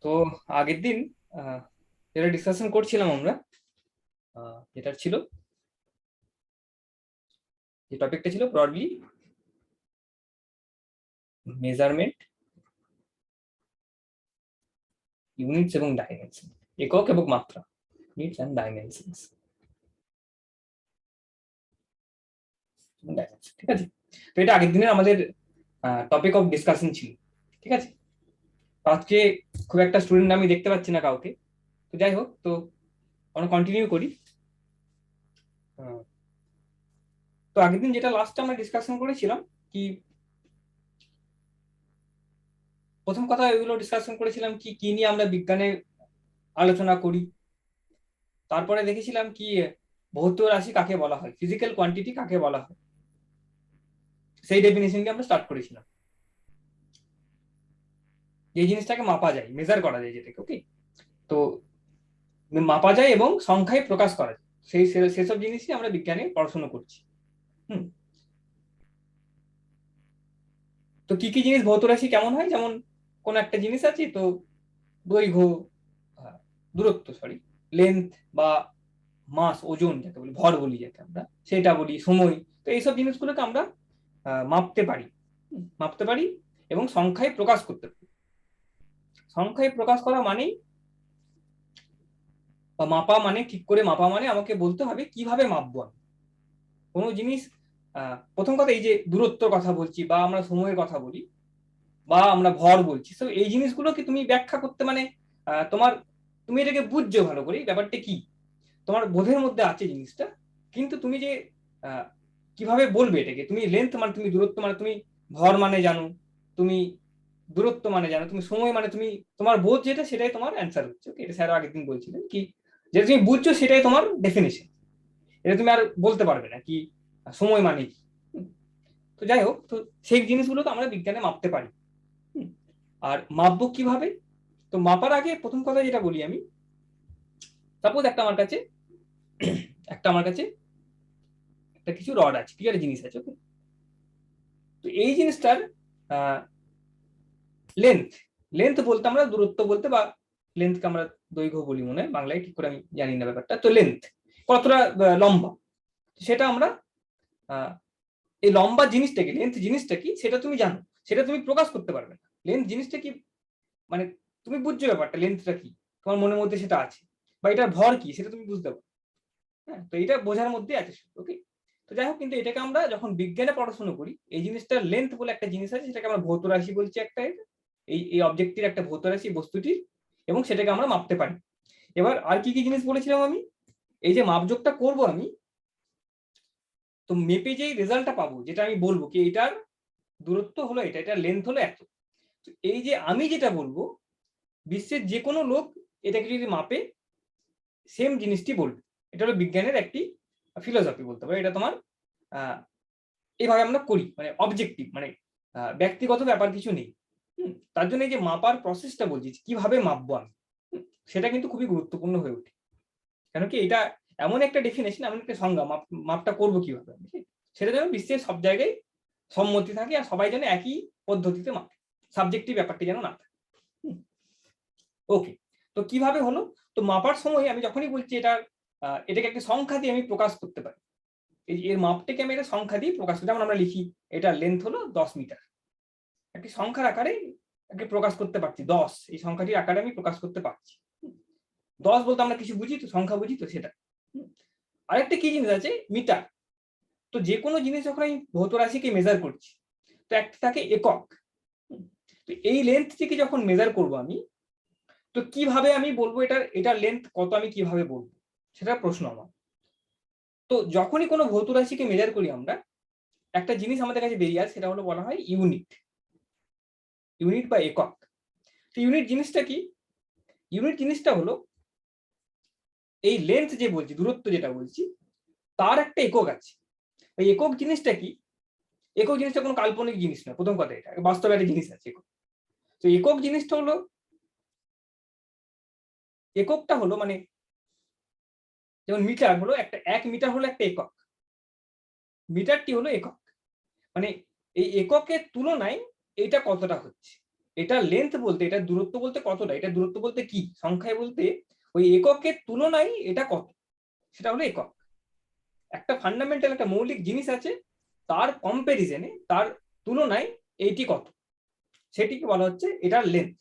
তো আগের দিন যেটা ডিসকাশন করছিলাম আমরা, যেটা ছিল, যে টপিকটা ছিল ব্রডলি মেজারমেন্ট, ইউনিটস এবং ডাইমেনশন, একক এবং মাত্রা, ইউনিটস অ্যান্ড ডাইমেনশনস। ঠিক আছে, তো এটা আগের দিনের আমাদের টপিক অফ ডিসকাশন ছিল। ঠিক আছে, আজকে খুব একটা স্টুডেন্ট আমি দেখতে পাচ্ছি না কাউকে, তো যাই হোক, তো আমরা কন্টিনিউ করি। তো আগের দিন যেটা লাস্টে আমরা ডিসকাশন করেছিলাম কি, প্রথম কথা এগুলো ডিসকাশন করেছিলাম কি কি নিয়ে আমরা বিজ্ঞানে আলোচনা করি। তারপরে দেখেছিলাম কি ভৌত রাশি কাকে বলা হয়, ফিজিক্যাল কোয়ান্টিটি কাকে বলা হয়, সেই ডেফিনেশন দিয়ে আমরা স্টার্ট করেছিলাম। এই জিনিসটাকে মাপা যায়, মেজার করা যায় যেটাকে, ওকে। তো মাপা যায় এবং সংখ্যায় প্রকাশ করা যায়, সেসব জিনিসই আমরা বিজ্ঞানে পড়াশোনা করছি। হুম, তো কি কি জিনিস ভৌত রাশি কেমন হয়, যেমন কোন একটা জিনিস আছে, তো দৈর্ঘ্য, দূরত্ব, সরি, লেন্থ বা মাস, ওজন যাকে বলি, ভর বলি যাকে আমরা, সেটা বলি, সময়। তো এইসব জিনিসগুলোকে আমরা মাপতে পারি, মাপতে পারি এবং সংখ্যায় প্রকাশ করতে পারি। সংখ্যায় প্রকাশ করা মানেই, বা মাপা মানে, ঠিক করে মাপা মানে আমাকে বলতে হবে কিভাবে মাপবো আমি কোনো জিনিস। প্রথম কথা, এই যে দূরত্বর কথা বলছি বা আমরা সময়ের কথা বলি বা আমরা ভর বলছি, তো এই জিনিসগুলোকে তুমি ব্যাখ্যা করতে মানে তোমার, তুমি এটাকে বুঝছো ভালো করে ব্যাপারটা কি, তোমার বোধের মধ্যে আছে জিনিসটা, কিন্তু তুমি যে আহ, কিভাবে বলবে এটাকে, তুমি লেন্থ মানে তুমি দূরত্ব মানে তুমি ভর মানে জানো, তুমি দূরত্ব মানে জানো, তুমি সময় মানে তুমি, তোমার বোধ যেটা সেটাই তোমার অ্যান্সার হচ্ছে। এটা স্যার আগের দিন বলছিলেন কি, যেটা তুমি বুঝছো সেটাই তোমার ডেফিনেশন, এটা তুমি আর বলতে পারবে না কি সময় মানে কি। তো যাই হোক, তো সেই জিনিসগুলো তো আমরা বিজ্ঞানে মাপতে পারি। আর মাপবো কিভাবে, তো মাপার আগে প্রথম কথা যেটা বলি আমি, সাপোজ একটা আমার কাছে একটা কিছু রড আছে, ঠিক আছে, জিনিস আছে, ওকে। তো এই জিনিসটার লেন্থ, লেন্থ বলতে আমরা দূরত্ব বলতে, বা লেন্থকে আমরা দৈর্ঘ্য বলি মনে হয়, বাংলায় ঠিক করে আমি জানি না ব্যাপারটা। তো লেন্থ কতটা লম্বা, সেটা আমরা এই লম্বা জিনিসটা কি, লেন্থ জিনিসটা কি সেটা তুমি জানো, সেটা তুমি প্রকাশ করতে পারবে না। লেন্থ জিনিসটা কি মানে তুমি বুঝছো ব্যাপারটা, লেন্থটা কি তোমার মনের মধ্যে সেটা আছে, বা এটার ভর কি সেটা তুমি বুঝতে পারো। হ্যাঁ, তো এটা বোঝার মধ্যে আছে, ওকে। তো যাই হোক, কিন্তু এটাকে আমরা যখন বিজ্ঞানে পড়াশোনা করি, এই জিনিসটা লেন্থ বলে একটা জিনিস আছে, সেটাকে আমরা ভৌত রাশি বলছি একটা, এই এই অবজেক্টের একটা ভৌত রাশি বস্তুটির, এবং সেটাকে আমরা মাপতে পারি। এবার আর কি কি জিনিস বলেছিলাম আমি, এই যে মাপযোগটা করব আমি, তো মেপে যেই রেজাল্টটা পাবো, যেটা আমি বলবো কি এটার দূরত্ব হলো এটা, এটার লেন্থ হলো এত, তো এই যে আমি যেটা বলবো, বিশ্বের যে কোনো লোক এটাকে যদি মাপে সেম জিনিসটি বলবে। এটা হলো বিজ্ঞানের একটি ফিলোসফি বলতে পারো, এটা তোমার এইভাবে আমরা করি, মানে অবজেক্টিভ, মানে ব্যক্তিগত ব্যাপার কিছু নেই। তার জন্য এই যে মাপার প্রসেসটা বলছি, কিভাবে মাপবো আমি, সেটা কিন্তু খুবই গুরুত্বপূর্ণ হয়ে ওঠে। কেন কি, এটা এমন একটা ডেফিনেশন, এমন একটা সংজ্ঞা, মাপটা করবো কিভাবে, সেটা যেন বিশ্বের সব জায়গায় সম্মতি থাকে, আর সবাই যেন একই পদ্ধতিতে মাপে, সাবজেক্টিভ ব্যাপারটি যেন না থাকে। ওকে, তো কিভাবে হলো, তো মাপার সময় আমি যখনই বলছি এটাকে একটা সংখ্যা দিয়ে আমি প্রকাশ করতে পারি, এর মাপটাকে আমি একটা সংখ্যা দিয়ে প্রকাশ করি, যেমন আমরা লিখি এটা লেন্থ হলো 10 মিটার, একটি সংখ্যার আকারে একে প্রকাশ করতে পারছি, 10, এই সংখ্যাটির আকারে আমি প্রকাশ করতে পারছি। 10 বলতে আমরা কিছু বুঝি তো, সংখ্যা বুঝি তো, সেটা। আরেকটা কি জিনিস আছে, মিটার। তো যে কোনো জিনিস যখন আমি ভৌত রাশিকে মেজার করছি, তো একটা থাকে একক। তো এই লেন্থ থেকে যখন মেজার করব আমি, তো কিভাবে আমি বলবো এটার লেন্থ কত, আমি কিভাবে বলবো, সেটা প্রশ্ন আমার। তো যখনই কোনো ভৌত রাশিকে মেজার করি আমরা, একটা জিনিস আমাদের কাছে বেরিয়ে আসে, সেটা হলো বলা হয় ইউনিট, ইউনিট বা একক। তো ইউনিট জিনিসটা কি, ইউনিট জিনিসটা হলো এই লেন্থ যে বলছি, দূরত্ব যেটা বলছি, তার একটা একক আছে। এই একক জিনিসটা কি, একক জিনিসটা কোনো কাল্পনিক জিনিস না, প্রথম কথা, এটা বাস্তবে একটা জিনিস আছে একক। তো একক জিনিসটা হলো, এককটা হলো মানে, যেমন মিটার হলো একটা, 1 মিটার হলো একটা একক, মিটারটি হলো একক, মানে এই এককের তুলনায় এটা কতটা হচ্ছে, এটা লেন্থ বলতে, এটা দূরত্ব বলতে কতটা, এটা দূরত্ব বলতে কি, সংখ্যায় বলতে ওই এককের তুলনায় এটা কত, সেটা হলো একক। একটা ফান্ডামেন্টাল একটা মৌলিক জিনিস আছে, তার কম্পারিজনে, তার তুলনায় এইটি কত, সেটিকে বলা হচ্ছে এটার লেন্থ।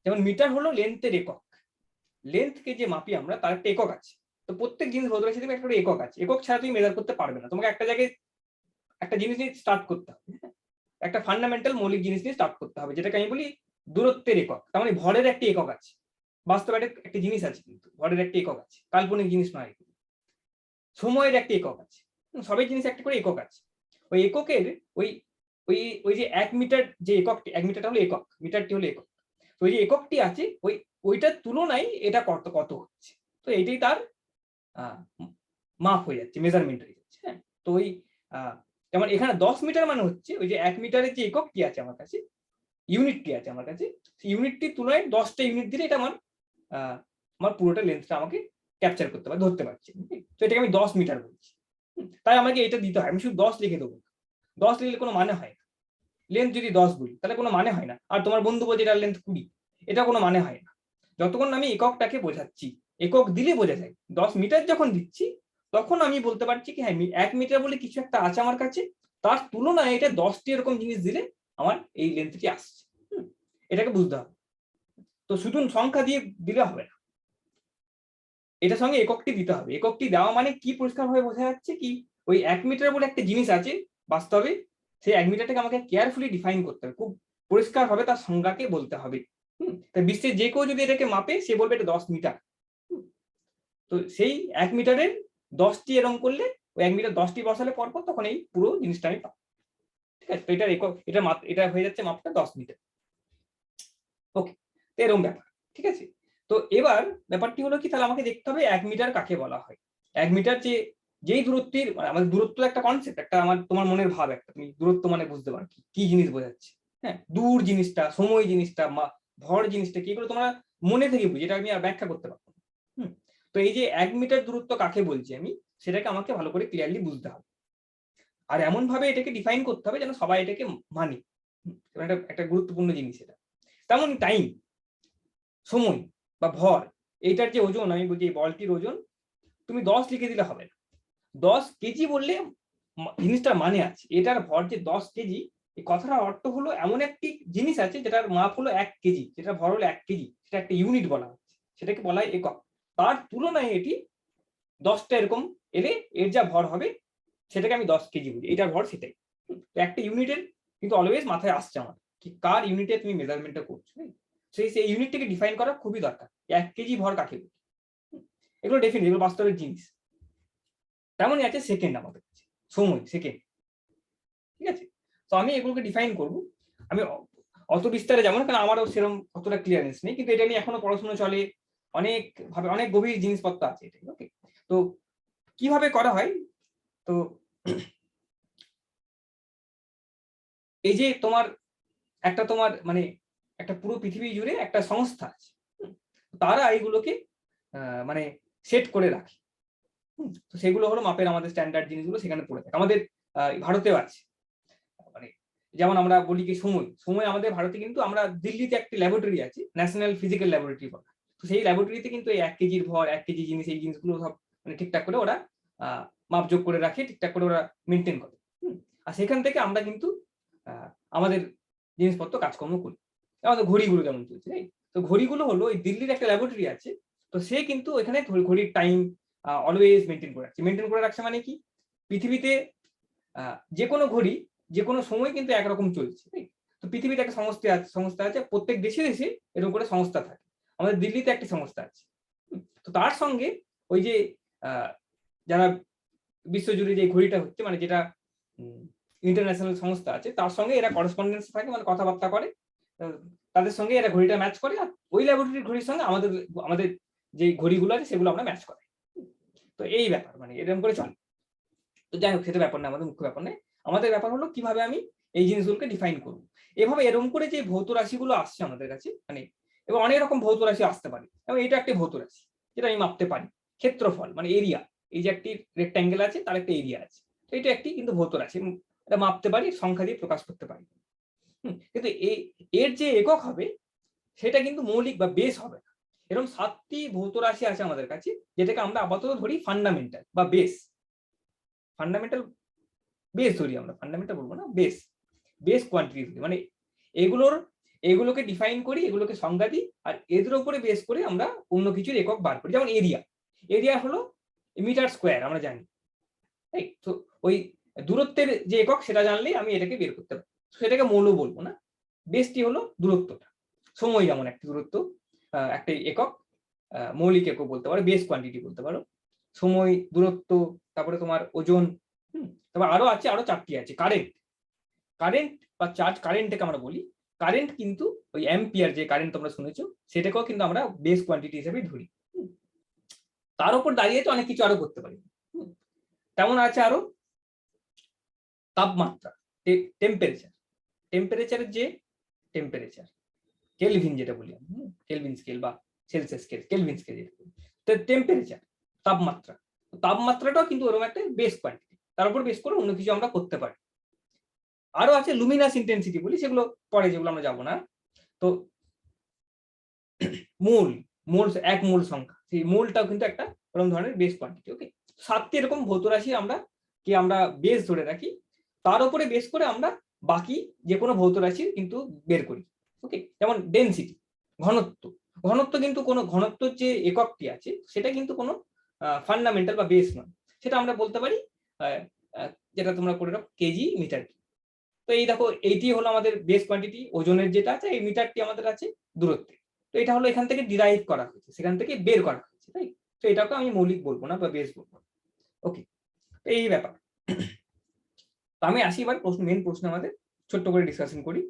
যেমন মিটার হলো লেন্থের একক, লেন্থকে যে মাপি আমরা তার একটা একক আছে। তো প্রত্যেক জিনিস বলতে পারছি একটা করে একক আছে, একক ছাড়া তুমি মেজার করতে পারবে না। তোমাকে একটা জায়গায় একটা জিনিস নিয়ে স্টার্ট করতে হবে, একটা ফান্ডামেন্টাল মৌলিক জিনিস নিয়ে স্টার্ট করতে হবে, যেটাকে আমি বলি দূরত্বের একক। তার মানে ভরের একটি একক আছে, বাস্তবে একটা জিনিস আছে, কিন্তু ভরের একটি একক আছে, কাল্পনিক জিনিস নয়। সময়ের একটি একক আছে, সবই জিনিস একটা করে একক আছে। ওই এককের ওই ওই ওই যে 1 মিটার যে এককটি, 1 মিটারটা হলো একক, মিটারটি হলো একক। তো ওই যে এককটি আছে, ওইটার তুলনায় এটা কত কত হচ্ছে, তো এইটাই তার মাপ হয়ে যাচ্ছে, মেজারমেন্ট হয়ে যাচ্ছে। হ্যাঁ, তো ওই যেমন এখানে 10 মিটার মানে হচ্ছে ওই যে 1 মিটারের যে এককটি আছে আমার কাছে, ইউনিটটি আছে আমার কাছে, ইউনিটটির তুলনায় 10টা ইউনিট দিলে এটা আমার পুরোটা লেন্থটা আমাকে ক্যাপচার করতে পারে, ধরতে পারছি। তো এটাকে আমি 10 মিটার বলছি, তাই আমাকে এটা দিতে হয়। আমি শুধু 10 লিখে দেবো, 10 লিখলে কোনো মানে হয় না। লেন্থ যদি 10 বলি তাহলে কোনো মানে হয় না। আর তোমার বন্ধু বলছে এটার লেন্থ 20, এটা কোনো মানে হয় না। যতক্ষণ আমি এককটাকে বোঝাচ্ছি, একক দিলে বোঝা যায়। 10 মিটার যখন দিচ্ছি তখন আমি বলতে পারছি কি হ্যাঁ 1 মিটার বলে কিছু একটা আছে আমার কাছে, তার তুলনায় এটা 10টি এরকম জিনিস দিলে আমার এই লেন্থটি আসছে। এটাকে বুঝতে হবে। তো শুধু সংখ্যা দিয়ে দিলে হবে না, এটার সঙ্গে এককটি দিতে হবে। এককটি দেওয়া মানে কি পরিষ্কারভাবে বোঝা যাচ্ছে কি, ওই 1 মিটার বলে একটা জিনিস আছে বাস্তবে, সেই 1 মিটারটাকে আমাকে কেয়ারফুলি ডিফাইন করতে হবে, খুব পরিষ্কারভাবে তার সংজ্ঞাকে বলতে হবে। তাই বিশ্বের যে কেউ যদি এটাকে মাপে সে বলবে এটা 10 মিটার। তো সেই 1 মিটারের 10টি এরকম করলে, ওই 1 মিটার 10টি বসালে পরপর তখন এই পুরো জিনিসটা আমি পাবো। ঠিক আছে, তো এটার একক, এটা হয়ে যাচ্ছে মাপটা 10 মিটার। ওকে, তো এরকম ব্যাপার। ঠিক আছে, তো এবার ব্যাপারটি হলো কি, তাহলে আমাকে দেখতে হবে 1 মিটার কাকে বলা হয়। 1 মিটার যেই দূরত্বের, আমাদের দূরত্ব একটা কনসেপ্ট, একটা তোমার মনের ভাব, একটা তুমি দূরত্ব মানে বুঝতে পারো কি জিনিস বোঝাচ্ছে। হ্যাঁ, দূর জিনিসটা, সময় জিনিসটা, ভর জিনিসটা কি, এগুলো তোমরা মনে থেকে বুঝি, এটা আমি আর ব্যাখ্যা করতে পারবো না। তো এই যে 1 মিটার দূরত্ব কাকে বলছি আমি, সেটাকে আমাকে ভালো করে ক্লিয়ারলি বুঝতে হবে। আর এমন ভাবে এটাকে ডিফাইন করতে হবে যেন সবাই এটাকে মানে, একটা গুরুত্বপূর্ণ জিনিস এটা। তেমন টাইম, সময় বা ভর, এইটার যে ওজন, আমি বলছি এই বলটির ওজন তুমি 10 লিখে দিলে হবে না। 10 কেজি বললে জিনিসটার মানে আছে, এটার ভর যে 10 কেজি, এই কথাটার অর্থ হলো এমন একটি জিনিস আছে যেটার মাপ হলো 1 কেজি, যেটা ভর হলো 1 কেজি, সেটা একটা ইউনিট বলা হচ্ছে, সেটাকে বলা হয় একক। তার তুলনায় এটি 10টা এরকম এলে এর যা ভর হবে সেটাকে আমি 10 কেজি বলি, এটার ভর সেটাই। একটা ইউনিটের কিন্তু অলওয়েজ মাথায় আসছে আমার, কি কার ইউনিটে তুমি মেজারমেন্টটা করছো, সেই ইউনিটটাকে ডিফাইন করা খুবই দরকার। 1 কেজি ভর কাকে বলি, এগুলো ডেফিনিট, এগুলো বাস্তবের জিনিস। তেমনই আছে সেকেন্ড, আমাদের কাছে সময় সেকেন্ড। ঠিক আছে, তো আমি এগুলোকে ডিফাইন করব। আমি অত বিস্তারে যাবো না, কারণ আমারও সেরকম অতটা ক্লিয়ারেন্স নেই, কিন্তু এটা নিয়ে এখনো পড়াশোনা চলে, অনেক ভাবে অনেক গভীর জিনিসপত্র আছে এটা। ওকে, তো কিভাবে করা হয়, তো এই যে তোমার মানে একটা পুরো পৃথিবী জুড়ে একটা সংস্থা আছে, তারা এইগুলোকে মানে সেট করে রাখে। তো সেগুলো হলো মাপের আমাদের স্ট্যান্ডার্ড জিনিসগুলো সেখানে পড়ে থাকে। আমাদের ভারতেও আছে, মানে যেমন আমরা বলি কি সময় আমাদের ভারতে, কিন্তু আমরা দিল্লিতে একটি ল্যাবরেটরি আছে, ন্যাশনাল ফিজিক্যাল ল্যাবরেটরি বলা। তো সেই ল্যাবরেটরিতে কিন্তু এই 1 কেজির ভর, 1 কেজি জিনিস, এই জিনিসগুলো সব মানে ঠিকঠাক করে ওরা মাপযোগ করে রাখে, ঠিকঠাক করে ওরা মেনটেন করে। আর সেখান থেকে আমরা কিন্তু আমাদের জিনিসপত্র কাজকর্ম করি। আমাদের ঘড়িগুলো যেমন চলছে, তো ঘড়িগুলো হলো ওই দিল্লির একটা ল্যাবরেটরি আছে, তো সে কিন্তু এখানে ঘড়ির টাইম অলওয়েজ মেনটেন করে রাখছে। মেনটেন করে রাখছে মানে কি, পৃথিবীতে যে কোনো ঘড়ি যে কোনো সময় কিন্তু একরকম চলছে। তো পৃথিবীতে একটা সংস্থা আছে, প্রত্যেক দেশে দেশে এরকম করে সংস্থা থাকে। আমাদের দিল্লিতে একটি সংস্থা আছে। তো তার সঙ্গে ওই যে যারা বিশ্বজুড়ে যে ঘড়িটা হচ্ছে, মানে যেটা ইন্টারন্যাশনাল সংস্থা আছে, তার সঙ্গে এরা করেসপন্ডেন্স থাকে, মানে কথাবার্তা করে, তাদের সঙ্গে এরা ঘড়িটা ম্যাচ করে, আর ওই ল্যাবরেটরির ঘড়ির সঙ্গে আমাদের যে ঘড়িগুলো আছে সেগুলো আমরা ম্যাচ করাই। তো এই ব্যাপার, মানে এরকম করে চলে। তো যাই হোক, সেটা ব্যাপার না, আমাদের মুখ্য ব্যাপার নেই। আমাদের ব্যাপার হলো কিভাবে আমি এই জিনিসগুলোকে ডিফাইন করব। এভাবে এরকম করে যে ভৌত রাশিগুলো আসছে আমাদের কাছে, মানে এবং অনেক রকম ভৌত রাশি আসতে পারে, এবং এটা একটি ভৌত রাশি যেটা আমি মাপতে পারি। ক্ষেত্রফল মানে এরিয়া, এই যে একটি রেক্ট্যাঙ্গেল আছে তার একটা এরিয়া আছে, তো এটা একটি কিন্তু ভৌত রাশি, এটা মাপতে পারি, সংখ্যা দিয়ে প্রকাশ করতে পারি। কিন্তু এর যে একক হবে সেটা কিন্তু মৌলিক বা বেস হবে না। এরকম 7টি ভৌত রাশি আছে আমাদের কাছে, যেটাকে আমরা আপাতত ধরি ফান্ডামেন্টাল বা বেস। ফান্ডামেন্টাল বেস ধরি আমরা, ফান্ডামেন্টাল বলবো না, বেস বেস কোয়ান্টিটি ধরি। মানে এগুলোকে ডিফাইন করি, এগুলোকে সংজ্ঞা দিই, আর এদের উপরে বেস করে আমরা অন্য কিছুর একক বার করি। যেমন এরিয়া হলো মিটার স্কোয়ার, আমরা জানি, তাই তো। ওই দূরত্বের যে একক সেটা জানলেই আমি এটাকে বের করতে পারি, সেটাকে মৌল বলবো না। বেসটি হলো দূরত্বটা। সময় যেমন একটা দূরত্ব, একটা একক, মৌলিক একক বলতে পারো, বেস কোয়ান্টিটি বলতে পারো। সময়, দূরত্ব, তারপরে তোমার ওজন, তারপর আরো 4টি আছে। কারেন্ট বা চার্জ, কারেন্টকে আমরা বলি। কারেন্ট কিন্তু ওই অ্যাম্পিয়ার যে কারেন্ট তোমরা শুনেছো, সেটাকেও কিন্তু আমরা বেস কোয়ান্টিটি হিসেবে ধরি। তার উপর দাঁড়িয়ে তো অনেক কিছু আরো করতে পারি। তেমন আছে আরো তাপমাত্রা, টেম্পারেচারের যে টেম্পারেচার, কেলভিন যেটা বলি আমি, কেলভিন স্কেল বা সেলসিয়াস স্কেল, কেলভিন স্কেল যেটা বলি। তো টেম্পারেচার, তাপমাত্রাটাও কিন্তু ওরকম একটা বেস কোয়ান্টিটি, তার উপর বেস করে অন্য কিছু আমরা করতে পারি। আরো আছে লুমিনাস ইন্টেন্সিটি বলি, সেগুলো পরে, যেগুলো আমরা যাবো না। তো এক মোল সংখ্যা, সেই মোলটাও কিন্তু একটা ওরকম ধরনের বেস কোয়ান্টিটি। ওকে, 7টি এরকম ভৌত রাশি আমরা বেস ধরে রাখি, তার উপরে বেস করে আমরা বাকি যে কোনো ভৌত রাশি কিন্তু বের করি। ওকে, যেমন ডেনসিটি, ঘনত্ব কিন্তু কোনো ঘনত্বের যে এককটি আছে সেটা কিন্তু কোনো ফান্ডামেন্টাল বা বেস নয়, সেটা আমরা বলতে পারি যেটা তোমরা করে রাখো কেজি মিটার। তো এই দেখো, এইটি হলো আমাদের বেস কোয়ান্টিটি, ওজনের যেটা আছে, এই মিটারটি আমাদের আছে দূরত্বে। তো এটা হলো এখান থেকে ডিরাইভ করা হয়েছে, সেখান থেকে বের করা হয়েছে, তাই। তো এটাকে আমি মৌলিক বলবো না বা বেস বলবো। ওকে, তো এই ব্যাপার। তো আমি আসি এবার মেন প্রশ্ন, আমাদের ছোট্ট করে ডিসকাশন করি।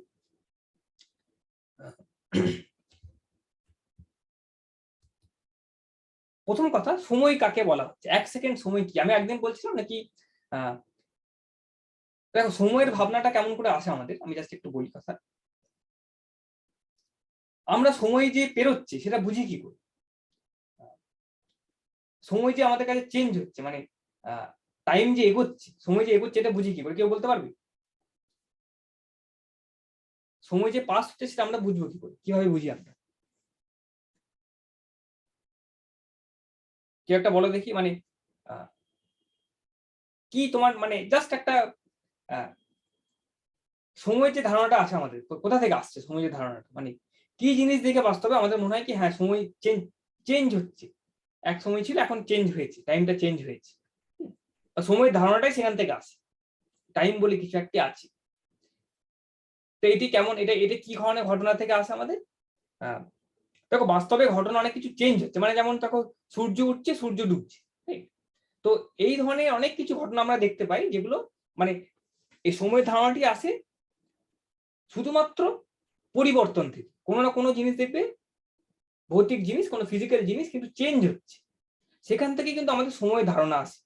প্রথম কথা, সময় কাকে বলা হচ্ছে? 1 সেকেন্ড সময় কি? আমি একদিন বলছিলাম নাকি, দেখো সময়ের ভাবনাটা কেমন করে আসে আমাদের, আমি জাস্ট একটু বলি কথা। আমরা সময় যে পেরোচ্ছে সেটা বুঝি কি করে? সময় যে আমাদের কাছে চেঞ্জ হচ্ছে, মানে টাইম যে এগোচ্ছে, সময় যে এগোচ্ছে, এটা বুঝি কি করে? কেউ বলতে পারবে? সময় যে পাস হচ্ছে সেটা আমরা বুঝবো কি করে? কিভাবে বুঝি আমরা? কেউ একটা বলো দেখি, মানে কি তোমার, মানে জাস্ট একটা সময়ের যে ধারণাটা আছে আমাদের, কোথা থেকে আসছে সময়ের ধারণাটা? মানে কি জিনিস দেখে বাস্তবে আমাদের মনে হয় কি হ্যাঁ সময় চেঞ্জ হচ্ছে, এক সময় ছিল এখন চেঞ্জ হয়েছে, টাইমটা চেঞ্জ হয়েছে। সময়ের ধারণাটাই সেখান থেকে আসে, টাইম বলে কিছু একটি আছে। তো এটি কেমন, এটা কি ধরনের ঘটনা থেকে আসে আমাদের? দেখো বাস্তবে ঘটনা অনেক কিছু চেঞ্জ হচ্ছে, মানে যেমন দেখো সূর্য উঠছে, সূর্য ডুবছে, তো এই ধরনের অনেক কিছু ঘটনা আমরা দেখতে পাই, যেগুলো মানে এই সময়ের ধারণাটি আসে শুধুমাত্র পরিবর্তন থেকে। কোনো না কোনো জিনিস দেখবে, ভৌতিক জিনিস, কোনো ফিজিক্যাল জিনিস কিন্তু চেঞ্জ হচ্ছে, সেখান থেকে কিন্তু আমাদের সময়ের ধারণা আসে।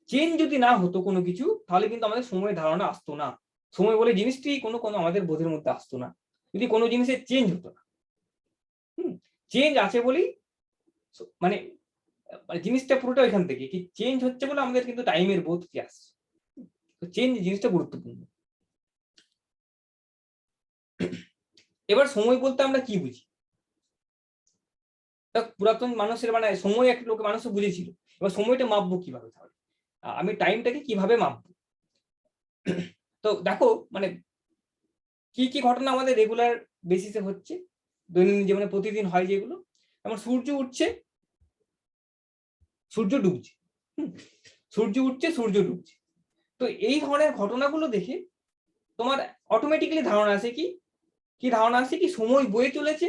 চেঞ্জ যদি না হতো কোনো কিছু, তাহলে কিন্তু আমাদের সময়ের ধারণা আসতো না, সময় বলে জিনিসটি কোনো আমাদের বোধের মধ্যে আসতো না, যদি কোনো জিনিসের চেঞ্জ হতো না। চেঞ্জ আছে বলেই মানে জিনিসটা পুরোটা ওইখান থেকে কি চেঞ্জ হচ্ছে বলে আমাদের কিন্তু টাইমের বোধটি আসছে। চেঞ্জ জিনিসটা গুরুত্বপূর্ণ। এবার সময় বলতে আমরা কি বুঝি? পুরাতন মানুষের মানে সময় একটা লোক মানুষ বুঝেছিল, এবার সময়টা মাপবো কিভাবে? তাহলে আমি টাইমটাকে কিভাবে মাপবো? তো দেখো, মানে কি কি ঘটনা আমাদের রেগুলার বেসিসে হচ্ছে, দৈনন্দিন জীবনে প্রতিদিন হয় যেগুলো, যেমন সূর্য উঠছে, সূর্য ডুবছে, সূর্য উঠছে, সূর্য ডুবছে। তো এই ধরনের ঘটনাগুলো দেখে তোমার অটোমেটিক্যালি ধারণা আসে কি ধারণা আসে কি সময় বয়ে চলেছে,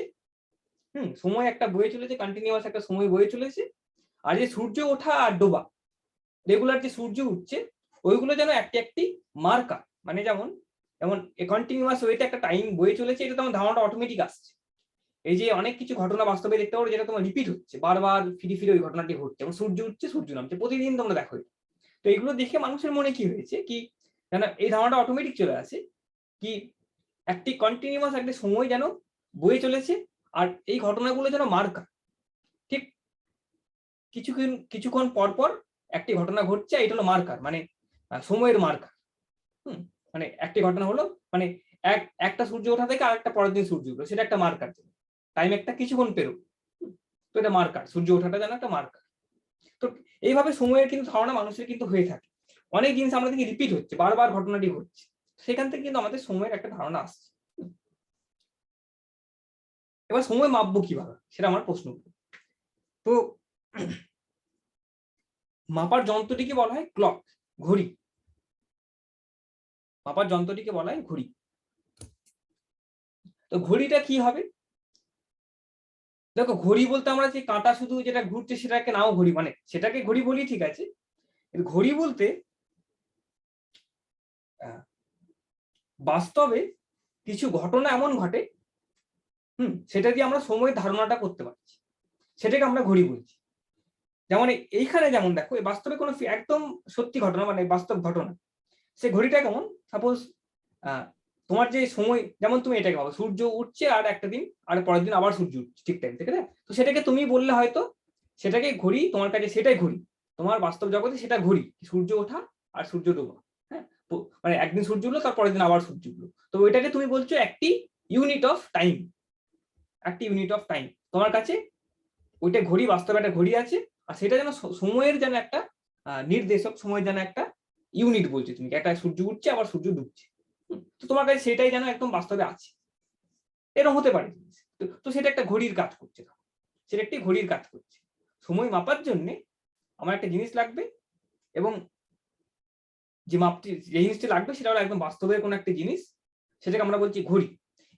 সময় একটা বয়ে চলেছে, কন্টিনিউয়াস একটা সময় বয়ে চলেছে। আর যে সূর্য ওঠা আর ডোবা, রেগুলার যে সূর্য উঠছে, ওইগুলো যেন একটি মার্কার, মানে যেমন কন্টিনিউয়াস ওয়েতে একটা টাইম বয়ে চলেছে, এটা তোমার ধারণাটা অটোমেটিক আসছে। এই যে অনেক কিছু ঘটনা বাস্তবে দেখতে পারো যেটা তোমার রিপিট হচ্ছে, বারবার ফিরে ফিরে ওই ঘটনাটি ঘটছে, যেমন সূর্য উঠছে, সূর্য নামছে, প্রতিদিন তোমরা দেখো। তো এগুলো দেখে মানুষের মনে কি হয়েছে কি যেন এই ধারণাটা অটোমেটিক চলে আসে কি একটি কন্টিনিউয়াস একটা সময় যেন বয়ে চলেছে, আর এই ঘটনাগুলো যেন মার্কার, ঠিক কিছুক্ষণ পর পর একটি ঘটনা ঘটছে, এটা হলো মার্কার, মানে সময়ের মার্কার। মানে একটি ঘটনা হলো, মানে একটা সূর্য ওঠা থেকে আরেকটা পরের দিন সূর্য উঠলো, সেটা একটা মার্কার, টাইম একটা কিছুক্ষণ পেরো, তো এটা মার্কার, সূর্য ওঠাটা যেন একটা মার্কার। তো এইভাবে সময়ের কিন্তু ধারণা মানুষের কিন্তু হয়ে থাকে, অনেক জিনিস আমরা দেখি রিপিট হচ্ছে, বারবার ঘটনাটি ঘটছে, সেখান থেকে কিন্তু আমাদের সময়ের একটা ধারণা আসছে। এবার সময় মাপবো কিভাবে, সেটা আমার প্রশ্ন। তো মাপার যন্ত্রটিকে বলা হয় ক্লক, ঘড়ি। মাপার যন্ত্রটিকে বলা হয় ঘড়ি। তো ঘড়িটা কি হবে? দেখো, ঘড়ি বলতে আমরা যে কাঁটা শুধু যেটা ঘুরছে সেটাকে নাও ঘড়ি, মানে সেটাকে ঘড়ি বলি, ঠিক আছে। ঘড়ি বলতে বাস্তবে কিছু ঘটনা এমন ঘটে, সেটা দিয়ে আমরা সময়ের ধারণাটা করতে পারছি, সেটাকে আমরা ঘড়ি বলছি। যেমন এইখানে যেমন দেখো, বাস্তবে কোনো একদম সত্যি ঘটনা, মানে বাস্তব ঘটনা, সে ঘড়িটা কেমন, সাপোজ তোমার যে সময়, যেমন তুমি এটাকে ভাবো, সূর্য উঠছে আর একটা দিন, আর পরের দিন আবার সূর্য উঠছে ঠিক টাইম থেকে, তো সেটাকে তুমি বললে হয়তো সেটাকে ঘড়ি, তোমার কাছে সেটাই ঘড়ি, তোমার বাস্তব জগতে সেটা ঘড়ি, সূর্য ওঠা আর সূর্য ডোবা। হ্যাঁ, মানে একদিন সূর্য উঠলো, তার পরের দিন আবার সূর্য উঠলো, তো ওইটাকে তুমি বলছো একটি ইউনিট অফ টাইম, একটি ইউনিট অফ টাইম তোমার কাছে ওইটা ঘড়ি, বাস্তবে একটা ঘড়ি আছে, আর সেটা যেন সময়ের যেন একটা নির্দেশক, সময়ের যেন একটা ইউনিট বলছে, তুমি একটা সূর্য উঠছে আবার সূর্য ডুবছে, তো তোমার কাছে সেটাই যেন একদম বাস্তবে আছে, এরকম হতে পারে। তো সেটা একটা ঘড়ির কাজ করছে, সেটা একটি ঘড়ির কাজ করছে। সময় মাপার জন্য আমার একটা জিনিস লাগবে, এবং যে মাপটি, যে জিনিসটি লাগবে সেটা হলো একদম বাস্তবের কোনো একটা জিনিস, সেটাকে আমরা বলছি ঘড়ি।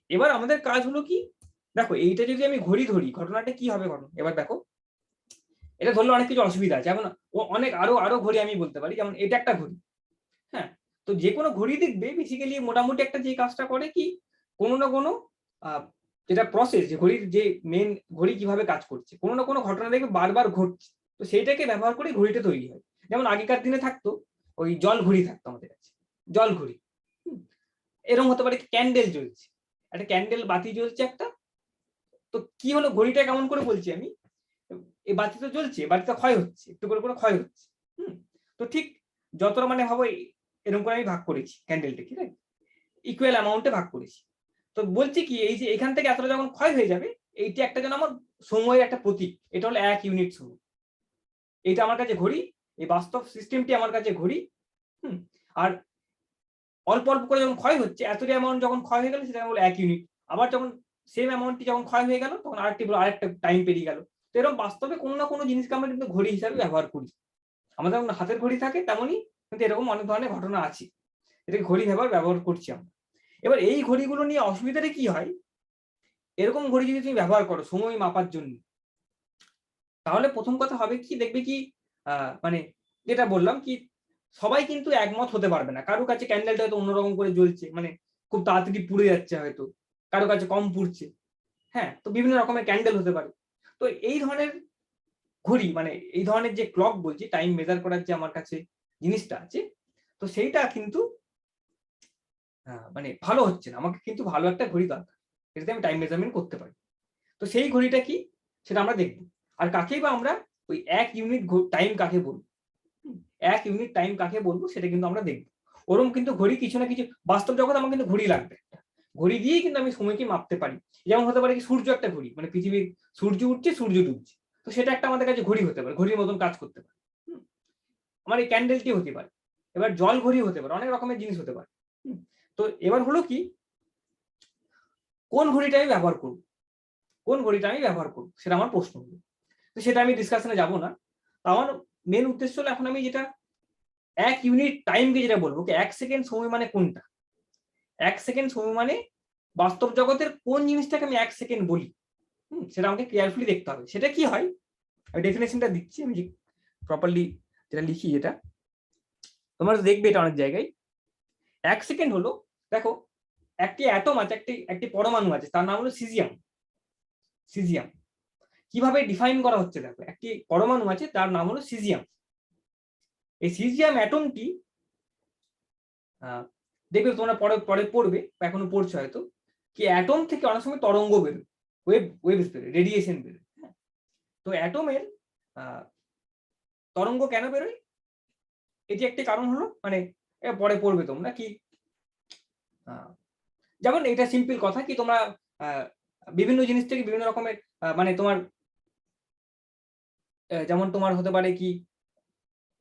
এবার আমাদের কাজ হলো কি, দেখো এইটা যদি আমি ঘড়ি ধরি, ঘটনাটা কি হবে ঘটনা, এবার দেখো এটা ধরলে অনেক কিছু অসুবিধা আছে, যেমন অনেক আরো ঘড়ি আমি বলতে পারি, যেমন এটা একটা ঘড়ি। হ্যাঁ, তো যে কোনো ঘড়ি দেখবে বেসিক্যালি মোটামুটি একটা যে কাজটা করে কি, কোনো না কোনো যেটা প্রসেস, যে ঘড়ির যে মেন ঘড়ি কিভাবে কাজ করছে, কোনো না কোনো ঘটনা দেখবে বারবার ঘটছে, তো সেইটাকে ব্যবহার করে ঘড়িটা তৈরি হয়। যেমন আগেকার দিনে থাকতো ওই জল ঘড়ি থাকতো আমাদের কাছে, জল ঘড়ি। এরকম হতে পারে ক্যান্ডেল জ্বলছে, একটা ক্যান্ডেল বাতি জ্বলছে একটা, তো কি হলো, ঘড়িটা কেমন করে বলছি আমি, এই বাতি তো জ্বলছে, বাতিটা ক্ষয় হচ্ছে, একটু করে করে ক্ষয় হচ্ছে। তো ঠিক যতটা মানে ভাবো এরকম করে আমি ভাগ করেছি ক্যান্ডেলটাকে, ঠিক আছে, ইকুয়াল অ্যামাউন্টে ভাগ করেছি। তো বলছি কি, এই যে এখান থেকে এতটা যখন ক্ষয় হয়ে যাবে, এইটা একটা যেন আমার সময়ের একটা প্রতীক, এটা হলো 1 ইউনিট সময়, এটা আমার কাছে ঘড়ি, এই বাস্তব সিস্টেমটি আমার কাছে ঘড়ি। আর অল্প অল্প করে যখন ক্ষয় হচ্ছে, এতটা অ্যামাউন্ট যখন ক্ষয় হয়ে গেল, সেটা হলো 1 ইউনিট, আবার যখন সেম অ্যামাউন্টটি যখন ক্ষয় হয়ে গেল, তখন আরেকটা টাইম পেরিয়ে গেল। তো এরকম বাস্তবে কোনো না কোনো জিনিসকে আমরা কিন্তু ঘড়ি হিসাবে ব্যবহার করি, আমাদের যেমন হাতের ঘড়ি থাকে তেমনই কিন্তু এরকম অনেক ধরনের ঘটনা আছে, এটাকে ঘড়ি ব্যবহার করছি আমরা। এবার এই ঘড়িগুলো নিয়ে অসুবিধাটা কি হয়, এরকম ঘড়ি যদি তুমি ব্যবহার করো সময় মাপার জন্য, তাহলে প্রথম কথা হবে কি, দেখবে কি মানে যেটা বললাম কি, সবাই কিন্তু একমত হতে পারবে না, কারো কাছে ক্যান্ডেলটা হয়তো অন্যরকম করে জ্বলছে, মানে খুব তাড়াতাড়ি পুড়ে যাচ্ছে হয়তো, কারো কাছে কম পুড়ছে। হ্যাঁ, তো বিভিন্ন রকমের ক্যান্ডেল হতে পারে। তো এই ধরনের ঘড়ি, মানে এই ধরনের যে ক্লক বলছি, টাইম মেজার করার যে আমার কাছে জিনিসটা আছে, তো সেইটা কিন্তু মানে ভালো হচ্ছে না, আমাকে কিন্তু ভালো একটা ঘড়ি দরকার, এটাতে আমি টাইম মেজারমেন্ট করতে পারি। তো সেই ঘড়িটা কি, সেটা আমরা দেখব। আর কাকেই বা আমরা ওই 1 ইউনিট টাইম কাকে বলবো, 1 ইউনিট টাইম কাকে বলবো, সেটা কিন্তু আমরা দেখবো। ওরকম কিন্তু ঘড়ি কিছু না কিছু বাস্তব জগতে আমার কিন্তু ঘড়ি লাগবে, ঘড়ি দিয়েই কিন্তু আমি সময়কে মাপতে পারি। যেমন হতে পারে কি, সূর্য একটা ঘড়ি, মানে পৃথিবীর সূর্য উঠছে সূর্য ডুবছে, তো সেটা একটা আমাদের কাছে ঘড়ি হতে পারে, ঘড়ির মতন কাজ করতে পারে। আমার এই ক্যান্ডেলটি হতে পারে, এবার জল ঘড়ি হতে পারে, অনেক রকমের জিনিস হতে পারে। তো এবার হলো কি, কোন ঘড়িটা আমি ব্যবহার করব, কোন ঘড়িটা আমি ব্যবহার করব, সেটা আমার প্রশ্ন হলো। তো সেটা আমি ডিসকাশনে যাব না। আমার মেন উদ্দেশ্য হলো, এখন আমি যেটা 1 ইউনিট টাইমকে যেটা বলবো, 1 সেকেন্ড সময় মানে কোনটা, 1 সেকেন্ড সময় মানে বাস্তব জগতের কোন জিনিসটাকে আমি 1 সেকেন্ড বলি, সেটা আমাকে কেয়ারফুলি দেখতে হবে। সেটা কি হয়, আমি ডেফিনেশনটা দিচ্ছি, আমি প্রপারলি যেটা লিখি, যেটা তোমরা দেখবে এটা অনেক জায়গায়। 1 সেকেন্ড হলো, দেখো একটি অ্যাটম আছে, একটি পরমাণু আছে, তার নাম হলো সিজিয়াম। সিজিয়াম কিভাবে ডিফাইন করা হচ্ছে, দেখো একটি পরমাণু আছে, তার নাম হলো সিজিয়াম। এই সিজিয়াম অ্যাটমটি দেখবে তোমরা পরে পরে পড়বে, বা এখনো পড়ছো হয়তো, কি অ্যাটম থেকে অনেক সময় তরঙ্গ বেরোয়, ওয়েভস বেরোয়, রেডিয়েশন বেরোয়। তো অ্যাটমের তরঙ্গ কেন বেরোয়, এটি একটি কারণ হলো, মানে পরে পড়বে তোমরা কি, যেমন এটা সিম্পল কথা কি তোমরা বিভিন্ন জিনিস থেকে বিভিন্ন রকমের মানে তোমার যেমন তোমার হতে পারে কি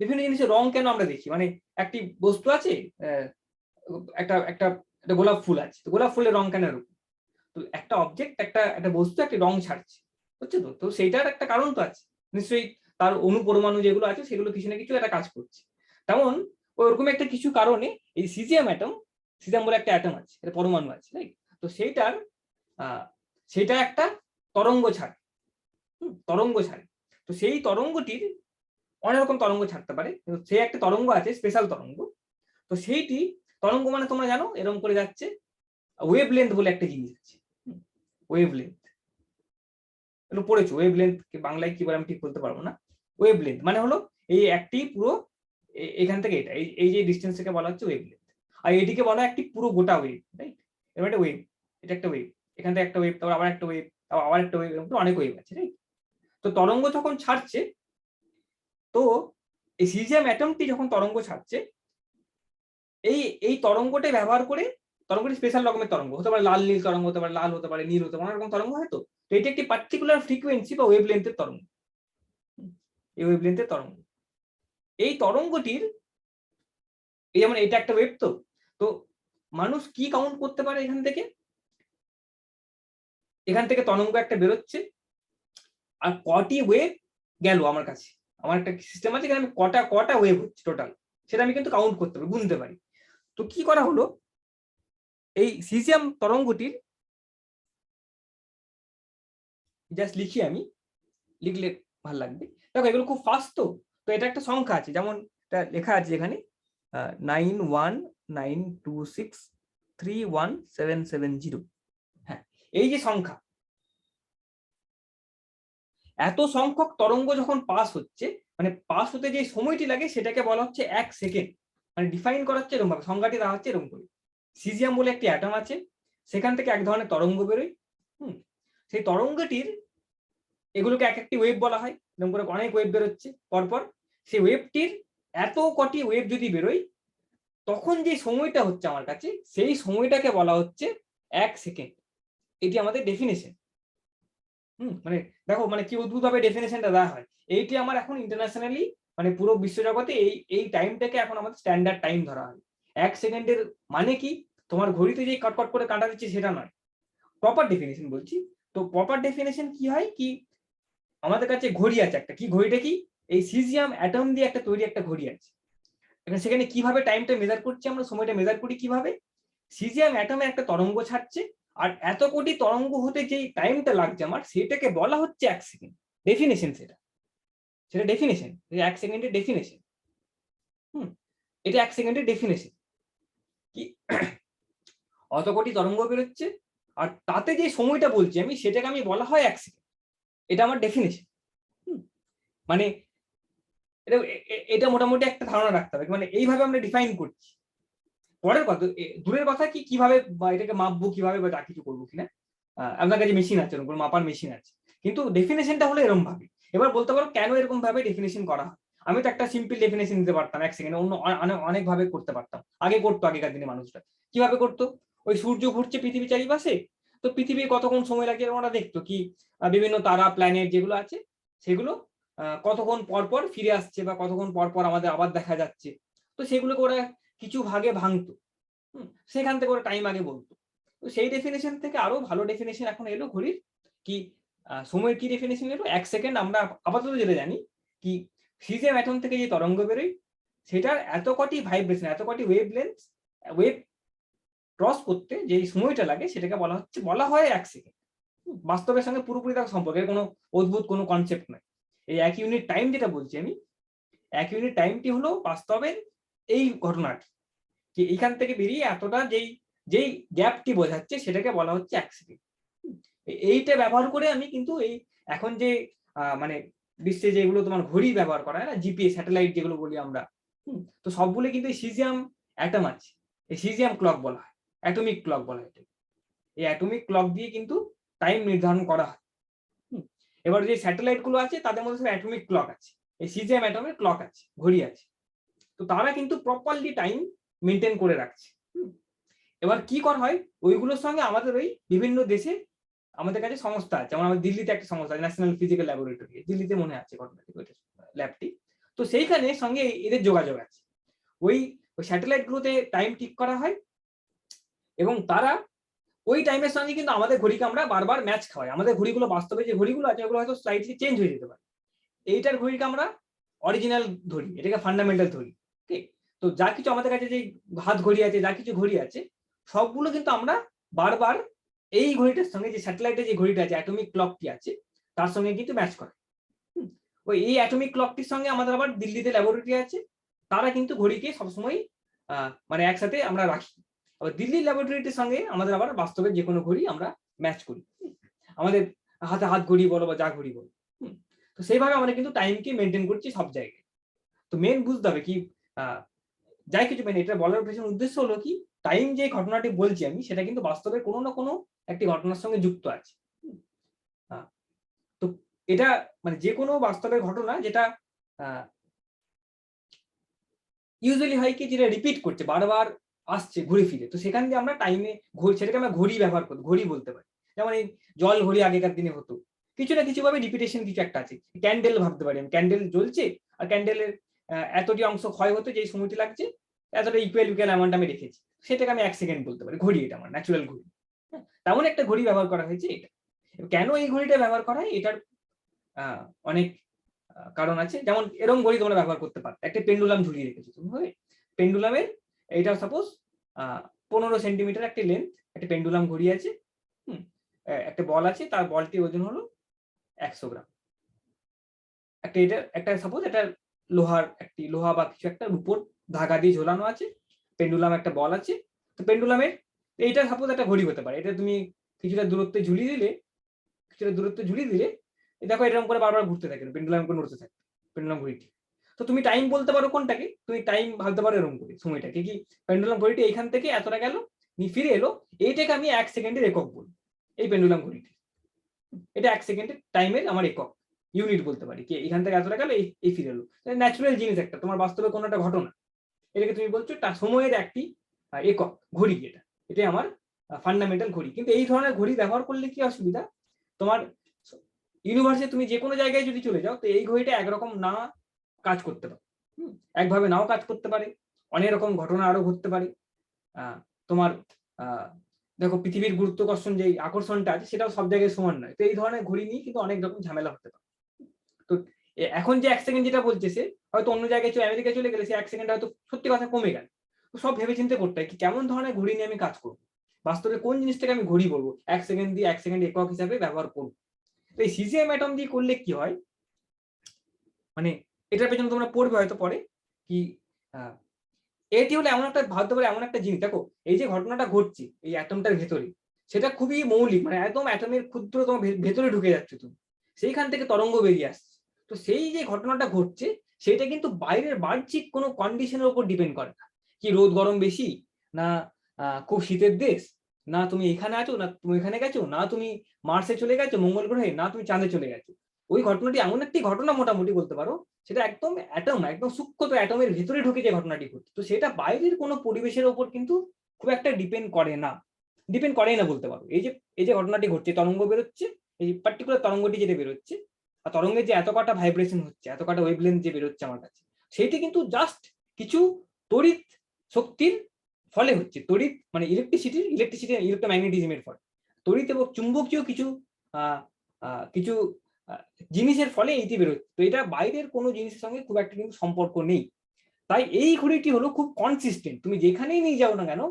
বিভিন্ন জিনিসের রং কেন আমরা দেখি, মানে একটি বস্তু আছে, একটা একটা একটা গোলাপ ফুল আছে, তো গোলাপ ফুলের রং কেন এরকম? তো একটা অবজেক্ট একটা একটা বস্তু একটি রং ছাড়ছে, বুঝছো তো? তো সেইটার একটা কারণ তো আছে নিশ্চয়ই, তার অনুপরমাণু যেগুলো আছে সেগুলো কিছু না কিছু একটা কাজ করছে। তেমন ওরকম একটা কিছু কারণে এই সিজিএম অ্যাটম, সিজিএম বলে একটা অ্যাটম আছে, এটা পরমাণু আছে, রাইট? তো সেটা একটা তরঙ্গ ছাড়ে, তরঙ্গ ছাড়ে। তো সেই তরঙ্গটির অনেক রকম তরঙ্গ ছাড়তে পারে, সে একটা তরঙ্গ আছে স্পেশাল তরঙ্গ। তো সেইটি তরঙ্গ মানে তোমরা জানো এরকম করে যাচ্ছে, ওয়েভ লেন্থ বলে একটা জিনিস আছে, ওয়েভ লেন্থ একটু পড়েছো, ওয়েভ লেন্থ বাংলায় কি বলে আমি ঠিক বলতে পারবো না। ওয়েভ লেন্থ মানে হলো এই একটি পুরো এখান থেকে এটা এই যে ডিস্টেন্স থেকে বলা হচ্ছে ওয়েভ লেন্থ, আর এটিকে বলা একটি পুরো গোটা ওয়েভ, রাইট? এবার একটা ওয়েভ, এটা একটা ওয়েভ, এখান থেকে একটা ওয়েভ, তারপর আবার একটা ওয়েভ, আবার একটা ওয়েভ, এরকম অনেক ওয়েভ আছে, রাইট? তো তরঙ্গ যখন ছাড়ছে, তো এই সিজিএম অ্যাটমটি যখন তরঙ্গ ছাড়ছে, এই তরঙ্গটা ব্যবহার করে, তরঙ্গটি স্পেশাল রকমের তরঙ্গ হতে পারে, লাল নীল তরঙ্গ হতে পারে, লাল হতে পারে, নীল হতে পারে, অনেক রকম তরঙ্গ হয়। তো এটি একটি পার্টিকুলার ফ্রিকোয়েন্সি বা ওয়েভ লেন্থের তরঙ্গ, এই ওয়েভ লেন্থের তরঙ্গ। এই তরঙ্গটির এই যেমন এটা একটা ওয়েভ, তো মানুষ কি কাউন্ট করতে পারে এখান থেকে তরঙ্গ একটা বেরোচ্ছে, আর কটি ওয়েভ গেল আমার কাছে, আমার একটা সিস্টেম আছে এখানে আমি কটা ওয়েভ হচ্ছে টোটাল, সেটা আমি কিন্তু কাউন্ট করতে পারি, গুনতে পারি। তো কি করা হলো, এই সিজিএম তরঙ্গটির, জাস্ট লিখি আমি, লিখলে ভালো লাগবে। দেখো এগুলো খুব ফাস্ট, তো এটা একটা সংখ্যা আছে, যেমন এটা লেখা আছে এখানে 9192631770। হ্যাঁ, এই যে সংখ্যা, এত সংখ্যক তরঙ্গ যখন পাস হচ্ছে, মানে পাস হতে যে সময়টি লাগে সেটাকে বলা হচ্ছে 1 সেকেন্ড। মানে ডিফাইন করা হচ্ছে এরকম ভাবে, সংজ্ঞাটি দেওয়া হচ্ছে এরকম করে। সিজিয়াম বলে একটি অ্যাটম আছে, সেখান থেকে এক ধরনের তরঙ্গ বেরোয়, সেই তরঙ্গটির এগুলোকে এক একটি ওয়েভ বলা হয়, এরকম করে অনেক ওয়েভ বেরোচ্ছে পরপর। সেই ওয়েভটির এত কটি ওয়েভ যদি বেরোয়, তখন যে সময়টা হচ্ছে আমার কাছে, সেই সময়টাকে বলা হচ্ছে 1 সেকেন্ড। এটি আমাদের ডেফিনেশন। মানে দেখো মানে কি অদ্ভুত ভাবে ডেফিনেশনটা দেওয়া হয়। এইটি আমার এখন ইন্টারন্যাশনালি মানে পুরো বিশ্বজগতে এই টাইমটাকে এখন আমাদের স্ট্যান্ডার্ড টাইম ধরা হয়। 1 সেকেন্ডের মানে কি তোমার ঘড়িতে যে কটকট করে কাঁটা দিচ্ছে সেটা নয়, প্রপার ডেফিনেশন বলছি। তো প্রপার ডেফিনেশন কি হয় কি, আমাদের কাছে ঘড়ি আছে একটা, কি ঘড়িটা কি, এই সিজিয়াম অ্যাটম দিয়ে একটা তৈরি একটা ঘড়ি আছে। সেখানে কিভাবে টাইমটা মেজার করছি, আমরা সময়টা মেজার করি কিভাবে, সিজিয়াম অ্যাটমে একটা তরঙ্গ ছাড়ছে, আর এত কোটি তরঙ্গ হতে যেই টাইমটা লাগছে আমার, সেটাকে বলা হচ্ছে 1 সেকেন্ড। ডেফিনেশন সেটা ডেফিনেশন, 1 সেকেন্ডের ডেফিনেশন। এটা 1 সেকেন্ডের ডেফিনেশন কি, অত কোটি তরঙ্গ বেরোচ্ছে, আর তাতে যে সময়টা বলছি আমি, সেটাকে আমি বলা হয় 1 সেকেন্ড। এটা আমার ডেফিনেশন। মানে এটা মোটামুটি একটা ধারণা রাখতে হবে, মানে এইভাবে আমরা ডিফাইন করছি। পরের কথা, দূরের কথা কি কিভাবে বা এটাকে মাপবো কিভাবে বা যা কিছু করবো কিনা, আপনার কাছে মেশিন আছে, এরকম মাপার মেশিন আছে, কিন্তু ডেফিনেশনটা হলো এরকম ভাবে। এবার বলতে পারো কেন এরকম ভাবে ডেফিনেশন করা হয়। আমি তো একটা সিম্পল ডেফিনেশন দিতে পারতাম 1 সেকেন্ডে, অন্য অনেক ভাবে করতে পারতাম। আগে করতো, আগেকার দিনে মানুষরা কিভাবে করতো, ওই সূর্য ঘুরছে পৃথিবী চারিপাশে, তো পৃথিবী কতক্ষণ সময় লাগে ওরা দেখতো কি, বিভিন্ন তারা প্ল্যানেট যেগুলো আছে সেগুলো কতক্ষণ পর পর ফিরে আসছে বা কতক্ষণ পর পর আমাদের আবার দেখা যাচ্ছে, তো সেগুলোকে ওরা কিছু ভাগে ভাঙতো, সেখান থেকে ওরা টাইম আগে বলতো। তো সেই ডেফিনেশন থেকে আরো ভালো ডেফিনেশন এখন এলো ঘড়ির, কি সময়ের কি ডেফিনেশন এলো 1 সেকেন্ড। আমরা আপাতত যেটা জানি কি, সিজিএম অ্যাটম থেকে যে তরঙ্গ বেরোয়, সেটার এত কটি ভাইব্রেশন, এত কটি ওয়েভ লেন্থ, ওয়েভ ক্রস করতে যে সময়টা লাগে, সেটাকে বলা হয় 1 সেকেন্ড। বাস্তবের সঙ্গে পুরোপুরি তার সম্পর্ক, এর কোনো অদ্ভুত কোনো কনসেপ্ট নয়। এই 1 ইউনিট টাইম যেটা বলছি আমি, 1 ইউনিট টাইমটি হলো বাস্তবের এই ঘটনাটি, যে এখান থেকে বেরিয়ে এতটা যেই গ্যাপটি বোঝাচ্ছে, সেটাকে বলা হচ্ছে 1 সেকেন্ড। এইটা ব্যবহার করে আমি কিন্তু এই এখন যে মানে বিশ্বে যেগুলো তোমার ঘড়ি ব্যবহার করা হয় না, জিপিএস স্যাটেলাইট যেগুলো বলি আমরা, তো সবগুলো কিন্তু সিজিয়াম অ্যাটম আছে, এই সিজিয়াম ক্লক বলা হয়, অ্যাটমিক ক্লক বলা হয়। এই অ্যাটমিক ক্লক দিয়ে কিন্তু টাইম নির্ধারণ করা হয়। এবার যে স্যাটেলাইট গুলো আছে তাদের মধ্যে সব অ্যাটমিক ক্লক আছে, এই সিজিএম অ্যাটমের ক্লক আছে, ঘড়ি আছে। তো তারা কিন্তু প্রপারলি টাইম মেনটেন করে রাখছে। এবার কি করা হয়, ওইগুলোর সঙ্গে আমাদের ওই বিভিন্ন দেশে আমাদের কাছে সংস্থা আছে, যেমন আমাদের দিল্লিতে একটা সংস্থা আছে ন্যাশনাল ফিজিক্যাল ল্যাবরেটরি, দিল্লিতে মনে আছে ঘটনাটি, ল্যাবটি। তো সেইখানে সঙ্গে এদের যোগাযোগ আছে। ওই স্যাটেলাইট গুলোতে টাইম ঠিক করা হয় এবং তারা ওই টাইমের সঙ্গে কিন্তু আমাদের ঘড়িকে আমরা বারবার ম্যাচ খাওয়াই। আমাদের ঘড়িগুলো বাস্তবে যে ঘড়িগুলো আছে ওগুলো হয়তো স্লাইটলি চেঞ্জ হয়ে যেতে পারে, এইটার ঘড়িকে আমরা অরিজিনাল ধরি, এটাকে ফান্ডামেন্টাল ধরি। ঠিক, তো যা কিছু আমাদের কাছে যে হাত ঘড়ি আছে, যা কিছু ঘড়ি আছে, সবগুলো কিন্তু আমরা বারবার এই ঘড়িটার সঙ্গে, যে স্যাটেলাইটের যে ঘড়িটা আছে, অ্যাটমিক ক্লকটি আছে, তার সঙ্গে কিন্তু ম্যাচ করে। ওই এই অ্যাটমিক ক্লকটির সঙ্গে আমাদের আবার দিল্লিতে ল্যাবরেটরি আছে, তারা কিন্তু ঘড়িকে সবসময় মানে একসাথে আমরা রাখি। আবার দিল্লির ল্যাবরেটরিটির সঙ্গে আমাদের আবার বাস্তবে যে কোনো ঘড়ি আমরা ম্যাচ করি, আমাদের হাতে হাত ঘড়ি বলো বা যা ঘড়ি বলো। তো সেইভাবে আমরা কিন্তু টাইমকে মেনটেন করছি সব জায়গায়। তো মেন বুঝতে হবে কি, যাই কিছু মেন এটা বলার পেছনে উদ্দেশ্য হলো কি, টাইম যে ঘটনাটি বলছি আমি, সেটা কিন্তু বাস্তবে কোনো না কোনো একটি ঘটনার সঙ্গে যুক্ত আছে। তো এটা মানে যে কোনো বাস্তবের ঘটনা যেটা ইউজুয়ালি হয় কি, যেটা রিপিট করছে, বারবার আসছে ঘুরে ফিরে, তো সেখান দিয়ে আমরা টাইমে সেটাকে আমরা ঘড়ি ব্যবহার করি, ঘড়ি বলতে পারি। যেমন এই জল ঘড়ি আগেকার দিনে হতো, কিছু না কিছু ভাবে রিপিটেশন কিছু একটা আছে। ক্যান্ডেল ভাবতে পারি আমি, ক্যান্ডেল জ্বলছে আর ক্যান্ডেলের এতটি অংশ ক্ষয় হতো, যে সময়টি লাগছে এতটা ইকুয়াল অ্যামাউন্ট আমি রেখেছি, সেটাকে আমি 1 সেকেন্ড বলতে পারি। ঘড়ি, এটা আমার ন্যাচুরাল ঘড়ি। তেমন একটা ঘড়ি ব্যবহার করা হয়েছে এটা। কেন এই ঘড়িটা ব্যবহার করা হয়, এটার অনেক কারণ আছে। যেমন এরকম ঘড়ি তোমরা ব্যবহার করতে পারো, একটা পেন্ডুলাম ঝুলিয়ে রেখেছো তুমি, পেন্ডুলামের এইটা সাপোজ 15 সেন্টিমিটার একটা লেন্থ, একটা পেন্ডুলাম ঘড়ি আছে, একটা বল আছে, তার বলটির ওজন হলো 100 গ্রাম। একটা এটা একটা সাপোজ এটা লোহা বা কিছু একটা উপর ধাগা দিয়ে ঝোলানো আছে, পেন্ডুলাম একটা বল আছে। তো পেন্ডুলামের এইটা সাপোজ একটা ঘড়ি হতে পারে, এটা তুমি কিছুটা দূরত্বে ঝুলিয়ে দিলে, দেখো এরকম করে বারবার ঘুরতে থাকে, পেন্ডুলাম করে নড়তে থাকে পেন্ডুলাম ঘড়িটি। তো তুমি টাইম বলতে পারো কোনটাকে, তুমি টাইম ভাবতে পারো এরকম করে সময়টাকে, কি পেন্ডুলাম ঘড়িটি এইখান থেকে এতটা গেল, ফিরে এলো, এইটাকে আমি 1 সেকেন্ডের একক বলবো। এই পেন্ডুলাম ঘড়িটি, এটা 1 সেকেন্ডের টাইমের আমার একক, ইউনিট বলতে পারি, কি এখান থেকে এতটা গেল, এই ফিরে এলো। ন্যাচুরাল জিনিস একটা, তোমার বাস্তবে কোনো একটা ঘটনা, এটাকে তুমি বলছো সময়ের একটি একক ঘড়ি, এটাই আমার ফান্ডামেন্টাল ঘড়ি। কিন্তু এই ধরনের ঘড়ি ব্যবহার করলে কি অসুবিধা, তোমার ইউনিভার্সে তুমি যে কোনো জায়গায় যদি চলে যাও, তো এই ঘড়িটা একরকম না কাজ করতে পারে, একভাবে নাও কাজ করতে পারে, অনেক রকম ঘটনা আরো ঘটতে পারে। তোমার দেখো পৃথিবীর গুরুত্বাকর্ষণ যে আকর্ষণটা আছে, সেটাও সব জায়গায় সমান নয়। তো এই ধরনের ঘড়ি নিয়ে কিন্তু অনেক রকম ঝামেলা হতে পারে। তো এখন যে 1 সেকেন্ড যেটা বলছে, সে হয়তো অন্য জায়গায় আমেরিকায় চলে গেলে, সে 1 সেকেন্ড হয়তো সত্যি কথা কমে গেল। তো সব ভেবে চিন্তে করতে হয় কি কেমন ধরনের ঘড়ি নিয়ে আমি কাজ করবো, বাস্তবে কোন জিনিসটাকে আমি ঘড়ি বলবো, 1 সেকেন্ড দিয়ে 1 সেকেন্ড একক হিসাবে ব্যবহার করবো। তো এই সিজিএম অ্যাটম দিয়ে করলে কি হয়, মানে এটার পেছনে তোমরা পড়বে হয়তো পরে, কি এটি হলো এমন একটা ভাবতে পারে, এমন একটা জিনিস, দেখো এই যে ঘটনাটা ঘটছে এই অ্যাটমটার ভেতরে, সেটা খুবই মৌলিক, মানে একদম অ্যাটমের ক্ষুদ্রতম ভেতরে ঢুকে যাচ্ছে তুমি, সেইখান থেকে তরঙ্গ বেরিয়ে আসছে। তো সেই যে ঘটনাটা ঘটছে, সেটা কিন্তু বাইরের বাহ্যিক কোনো কন্ডিশনের উপর ডিপেন্ড করে না, কি রোদ গরম বেশি, না খুব শীতের দেশ, না তুমি এখানে আছো, না তুমি এখানে গেছো, না তুমি মার্সে চলে গেছো মঙ্গল গ্রহে, না তুমি চাঁদে চলে গেছো। ওই ঘটনাটি এমন একটি ঘটনা মোটামুটি বলতে পারো, সেটা একদম অ্যাটম, একদম সূক্ষ্ম অ্যাটমের ভেতরে ঢুকে যে ঘটনাটি ঘটছে, তো সেটা বাইরের কোনো পরিবেশের ওপর কিন্তু খুব একটা ডিপেন্ড করে না বলতে পারো। এই যে ঘটনাটি ঘটছে, তরঙ্গ বেরোচ্ছে, এই পার্টিকুলার তরঙ্গটি যেটা বেরোচ্ছে, আর তরঙ্গের যে এত কটা ভাইব্রেশন হচ্ছে, এত কটা ওয়েভলেন্থ যে বেরোচ্ছে আমার কাছে, সেইটি কিন্তু জাস্ট কিছু তড়িৎ শক্তির ফলে হচ্ছে। তড়িৎ মানে ইলেকট্রোম্যাগনেটিজমের ফলে, তড়িৎ এবং চুম্বকীয় কিছু কিছু জিনিসের ফলে এইটি বেরোচ্ছে। তো এটা বাইরের কোনো জিনিসের সঙ্গে খুব একটা কিন্তু সম্পর্ক নেই। তাই এই ঘড়িটি হলো খুব কনসিস্টেন্ট, তুমি যেখানেই নিয়ে যাও না কেন,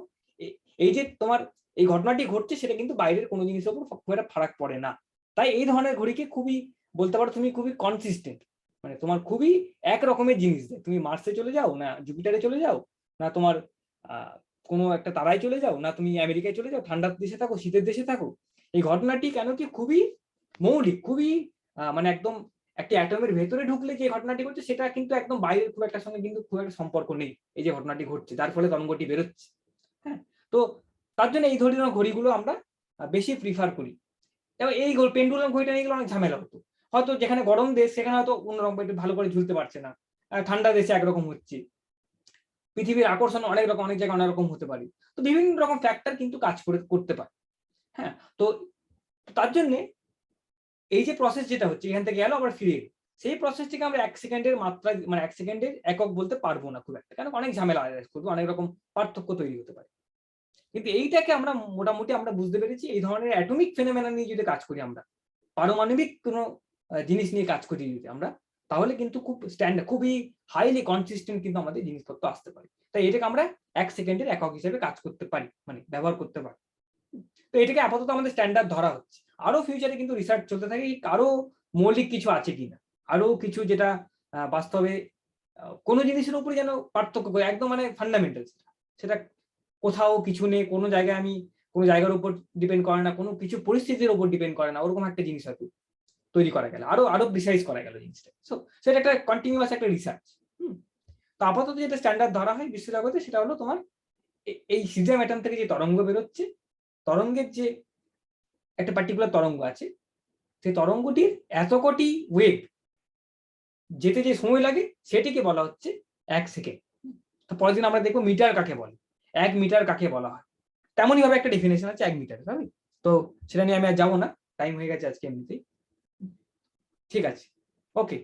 এই যে তোমার এই ঘটনাটি ঘটছে, সেটা কিন্তু বাইরের কোনো জিনিসের উপর খুব একটা ফারাক পড়ে না। তাই এই ধরনের ঘড়িকে খুবই বলতে পারো তুমি খুবই কনসিস্টেন্ট, মানে তোমার খুবই এক রকমের জিনিস দেয়। তুমি মার্সে চলে যাও, না জুপিটারে চলে যাও, না তোমার কোনো একটা তারায় চলে যাও, না তুমি আমেরিকায় চলে যাও, ঠান্ডার দেশে থাকো, শীতের দেশে থাকো, এই ঘটনাটি কেন কি খুবই মৌলিক, খুবই মানে একদম একটি অ্যাটমের ভেতরে ঢুকলে যে ঘটনাটি ঘটছে, সেটা কিন্তু একদম বাইরের খুব একটা সঙ্গে কিন্তু খুব একটা সম্পর্ক নেই এই যে ঘটনাটি ঘটছে, যার ফলে তরঙ্গটি বেরোচ্ছে। হ্যাঁ, তো তার জন্য এই ধরনের ঘড়িগুলো আমরা বেশি প্রিফার করি। এবার এই পেন্ডুলাম ঘড়িটা নিয়ে গেলে অনেক ঝামেলা হতো, হয়তো যেখানে গরম দেশ সেখানে হয়তো অন্যরকম একটু ভালো করে ঝুলতে পারছে না, ঠান্ডা দেশে একরকম হচ্ছে। পৃথিবীর আকর্ষণ অনেক রকম, অনেক জায়গায় অনেক রকম হতে পারে। তো বিভিন্ন রকম ফ্যাক্টর কিন্তু কাজ করতে পারে। হ্যাঁ, তো তার জন্য এই যে প্রসেস যেটা হচ্ছে, এখান থেকে গেল আবার ফিরে এলো, সেই প্রসেসটিকে আমরা 1 সেকেন্ডের মাত্রা, মানে 1 সেকেন্ডের একক বলতে পারবো না খুব একটা, কারণ অনেক ঝামেলা করবে, অনেক রকম পার্থক্য তৈরি হতে পারে। কিন্তু এইটাকে আমরা মোটামুটি আমরা বুঝতে পেরেছি, এই ধরনের অ্যাটমিক ফেনোমেনা নিয়ে যদি কাজ করি আমরা, পারমাণবিক কোনো জিনিস নিয়ে কাজ করি যদি আমরা, তাহলে কিন্তু খুব স্ট্যান্ডার্ড, খুবই হাইলি কনসিস্টেন্ট কিন্তু আমাদের জিনিসপত্র আসতে পারে। তাই এটাকে আমরা 1 সেকেন্ডের একক হিসেবে কাজ করতে পারি, মানে ব্যবহার করতে পারি। তো এটাকে আপাতত আমাদের স্ট্যান্ডার্ড ধরা হচ্ছে। আরো ফিউচারে কিন্তু রিসার্চ চলতে থাকে, আরো মৌলিক কিছু আছে কিনা, আরো কিছু যেটা বাস্তবে কোনো জিনিসের উপরে যেন পার্থক্য করে, একদম মানে ফান্ডামেন্টাল, সেটা কোথাও কিছু নেই, কোনো জায়গায় আমি কোনো জায়গার উপর ডিপেন্ড করে না, কোনো কিছু পরিস্থিতির উপর ডিপেন্ড করে না, ওরকম একটা জিনিস হয়তো তৈরি করা গেল, আরো আরো প্রিসাইজ করা গেল জিনিসটা। সো সেটা একটা কন্টিনিউয়াস একটা রিসার্চ। তো আপাতত যেটা স্ট্যান্ডার্ড ধরা হয় বিশ্বজগতে, সেটা হলো তোমার এই সিজিয়াম অ্যাটম থেকে যে তরঙ্গ বেরোচ্ছে, তরঙ্গের যে একটা পার্টিকুলার তরঙ্গ আছে, সেই তরঙ্গটির এত কোটি ওয়েভ যেতে যে সময় লাগে, সেটিকে বলা হচ্ছে 1 সেকেন্ড। তো পরের দিন আমরা দেখবো মিটার কাকে বলে, 1 মিটার কাকে বলা হয়, তেমনই ভাবে একটা ডেফিনেশন আছে 1 মিটার, তাই? তো সেটা নিয়ে আমি আর যাবো না, টাইম হয়ে গেছে আজকে এমনিতেই। ঠিক আছে, ওকে।